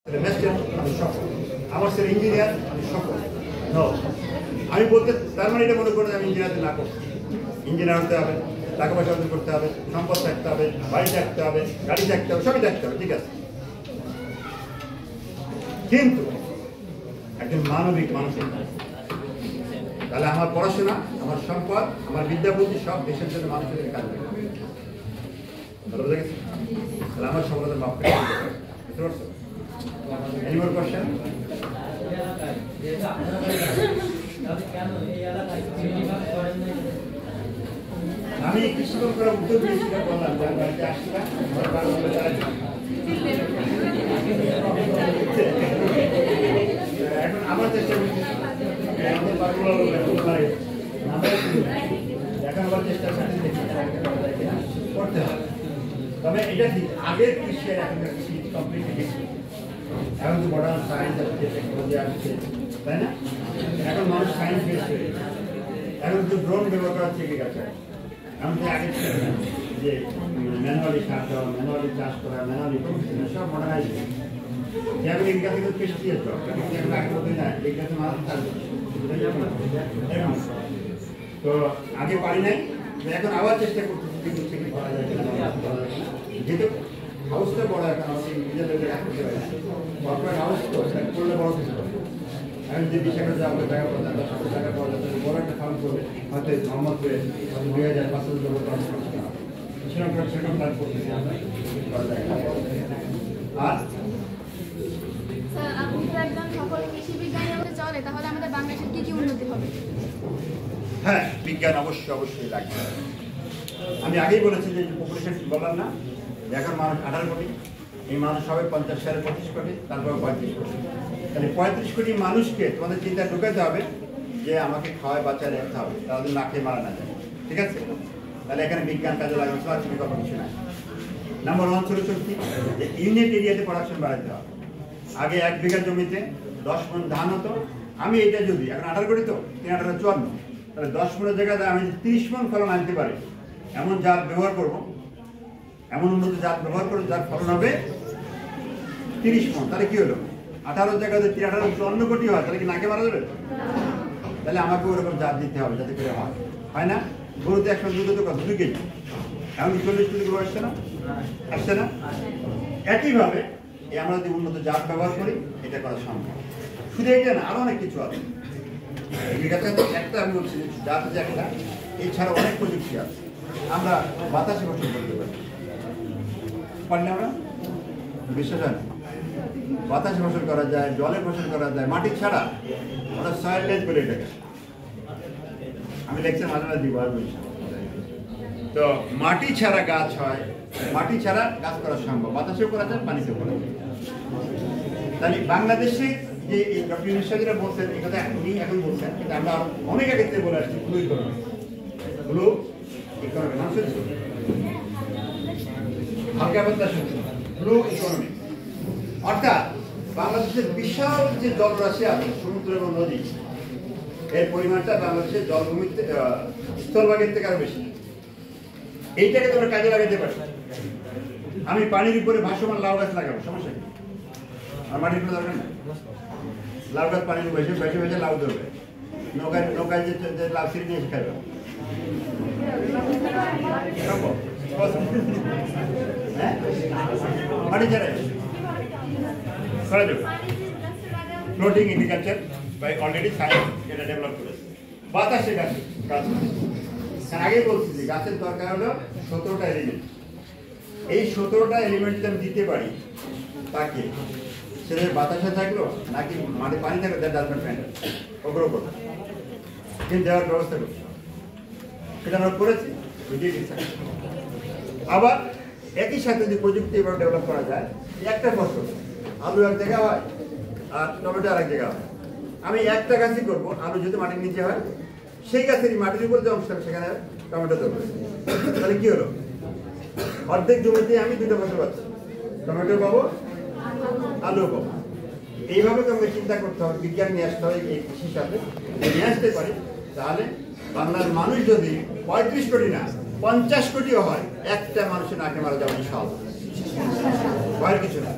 আমি সফল, আমার ছেলে ইঞ্জিনিয়ার, আমি সফল। আমি বলতে তার মানে এটা মনে করেন আমি ইঞ্জিনিয়ার না করছি। ইঞ্জিনিয়ার হতে হবে, টাকা পয়সা অর্জন করতে হবে, সম্পদ থাকতে হবে, বাড়ি থাকতে হবে, গাড়ি থাকতে হবে, সবই থাকতে হবে, ঠিক আছে। কিন্তু একজন মানবিক মানুষের তাহলে আমার পড়াশোনা, আমার সম্পদ, আমার বিদ্যাবুদ্ধি সব দেশের জন্য মানুষের কাজ করবে। ভালো বোঝা গেছে? তাহলে আমার সফলতার মাপ বুঝতে পারছো? Any more question? আমি কিছুক্ষণ করে উত্তর দিয়েছিলাম, বললাম যে আমি বাড়িতে আসছিলাম, এখন আমার চেষ্টা করছি এখন আবার চেষ্টা করতে হবে। তবে এটা ঠিক আগের কৃষি আর এখনকার কৃষি কমপ্লিটলি ডিফারেন্ট। এখন তো মডার্ন সায়েন্স আসছে, টেকনোলজি আসছে, তাই না? এখন মানুষ সায়েন্স বেস হয়ে এখন তো ড্রোন ব্যবহার করা হচ্ছে এগ্রিকালচার। এখন তো আগে ছিল না যে ম্যানুয়ালি সার দেওয়া, ম্যানুয়ালি চাষ করা, ম্যানুয়ালি সব মডার্নাইজ হয়ে এখন এগ্রিকালচার পেস্টিসাইড দেওয়া, এখন আগে বলতে না এগ্রিকালচার মানুষ থাকবে। তো আগে পারি নাই, এখন আবার চেষ্টা করতেছি কি করা যায় যেহেতু হাউসটা বড়, এখন আমাদের নিজেদের করতে পারি না, কর্পোরেট হাউস তো করলে বড় কিছু করবে। এখন যে 20,000 টাকা পাওয়া যায়, 10,000 টাকা পাওয়া যায়, বড় একটা ফার্ম করবে, হয়তো ধর্মত করে 2,000-5,000 টাকা সেরকম প্ল্যান করতেছি আমরা। আর তাহলে আমাদের বাংলাদেশের কি কি উন্নতি হবে? হ্যাঁ, বিজ্ঞান অবশ্যই লাগবে। আমি আগেই বলেছি যে পপুলেশন বললাম না, এখন মানুষ 18 কোটি, এই মানুষ হবে 50 সালে 25 কোটি, তারপর 35 কোটি। তাহলে 35 কোটি মানুষকে তোমাদের চিন্তায় ঢুকাতে হবে যে আমাকে খাওয়ায় বাচ্চায় রাখতে হবে, তাদের না খেয়ে মারা না যায়, ঠিক আছে? তাহলে এখানে বিজ্ঞান কাজে লাগানো ছাড়া বিকল্প কিছু নাই। নাম্বার 1 সলিউশন কি? যে ইউনিট এরিয়াতে প্রোডাকশন বাড়াতে হবে। আগে 1 বিঘা জমিতে 10 মণ ধান হতো, আমি এটা যদি এখন 18 কোটি তো 3-18-54, তাহলে 10 মণের জায়গায় আমি 30 মণ ফলন আনতে পারি এমন জাত ব্যবহার করব, এমন উন্নত জাত ব্যবহার করব যার ফলন হবে 30 মণ। তাহলে কি হলো? 18 জায়গায় যদি 18-54 কোটি হয়, তাহলে কি নাকে মারা যাবে? তাহলে আমাকে ওরকম জাত দিতে হবে যাতে করে হয় না? গরুতে 100 দুধ তো কত? 2 কেজি, এখন 40 কেজি গরু আসছে না? আসছে না? একইভাবে আমরা যদি উন্নত জাত ব্যবহার করি, এটা করা সম্ভব। শুধু এটা না, আরো অনেক কিছু আছে। একটা আমি বলছি জাত যে একটা, এছাড়া অনেক প্রযুক্তি আছে। আমরা বাতাসে ফসল করতে পারি, পারলে আমরা বিশ্বাস হয় না? বাতাসে ফসল করা যায়, জলে ফসল করা যায়, মাটি ছাড়া। ওরা সয়েল লেজ বলে এটাকে, আমি লেকচার মাঝে মাঝে দিব আর বলছি। তো মাটি ছাড়া গাছ হয়, মাটি ছাড়া গাছ করা সম্ভব, বাতাসেও করা যায়, পানিতেও করা যায়। তাহলে বাংলাদেশে যে ডক্টর ইউনূস সাহেব যেটা বলছেন, এই কথা উনি এখন বলছেন, কিন্তু আমরা অনেক আগে থেকে বলে আসছি, ব্লু ইকোনমি। ব্লু ইকোনমি নাম শুনছো? হালকা পাতলা শুনছো? ব্লু ইকোনমি অর্থাৎ বাংলাদেশের বিশাল যে জলরাশি আছে, সমুদ্র এবং নদী, এর পরিমাণটা বাংলাদেশের জলভূমিতে স্থলভাগের থেকে আরো বেশি। এইটাকে তোমরা কাজে লাগাতে পারো। আমি পানির উপরে ভাসমান লাউ গাছ লাগাবো, সমস্যা কি? আর মাটির কোনো দরকার নেই। লাউ গাছ পানির বেশি বেশি বেশি লাউ ধরবে, নৌকায় যে লাউ ছিঁড়ে নিয়ে এসে খাইবে। হ্যাঁ, মাটি ছাড়াই করা যাবে। Floating agriculture by already science এটা ডেভেলপ করেছে। বাতাসে গাছ আগে বলছি যে গাছের দরকার হলো 17টা এলিমেন্ট। এই 17টা এলিমেন্ট যদি আমি দিতে পারি তাকে, সেটা বাতাসে থাকলো নাকি মাটি পানি থাকলো, দ্যাট ডাজ নট ম্যাটার, ওগুলো করবো, কিন্তু দেওয়ার ব্যবস্থা করছি, সেটা আমরা করেছি। আবার একই সাথে যদি প্রযুক্তি এবার ডেভেলপ করা যায়, একটা ফসল আলু এক জায়গা হয় আর টমেটো আর এক জায়গা হয়, আমি একটা গাছই করবো, আলু যদি মাটির নিচে হয়, সেই গাছেরই মাটির উপর যে অংশ সেখানে টমেটো ধরবে। তাহলে কি হলো? অর্ধেক জমিতে আমি 2টা ফসল পাচ্ছি, টমেটো পাবো, আলুও পাবো। এইভাবে তোমাকে চিন্তা করতে হবে, বিজ্ঞান নিয়ে আসতে হবে এই কৃষির সাথে। নিয়ে আসতে পারি তাহলে বাংলার মানুষ যদি 35 কোটি না 50 কোটিও হয়, একটা মানুষের নাকে মারা যাবে ইনশাআল্লাহ, ভয়ের কিছু না।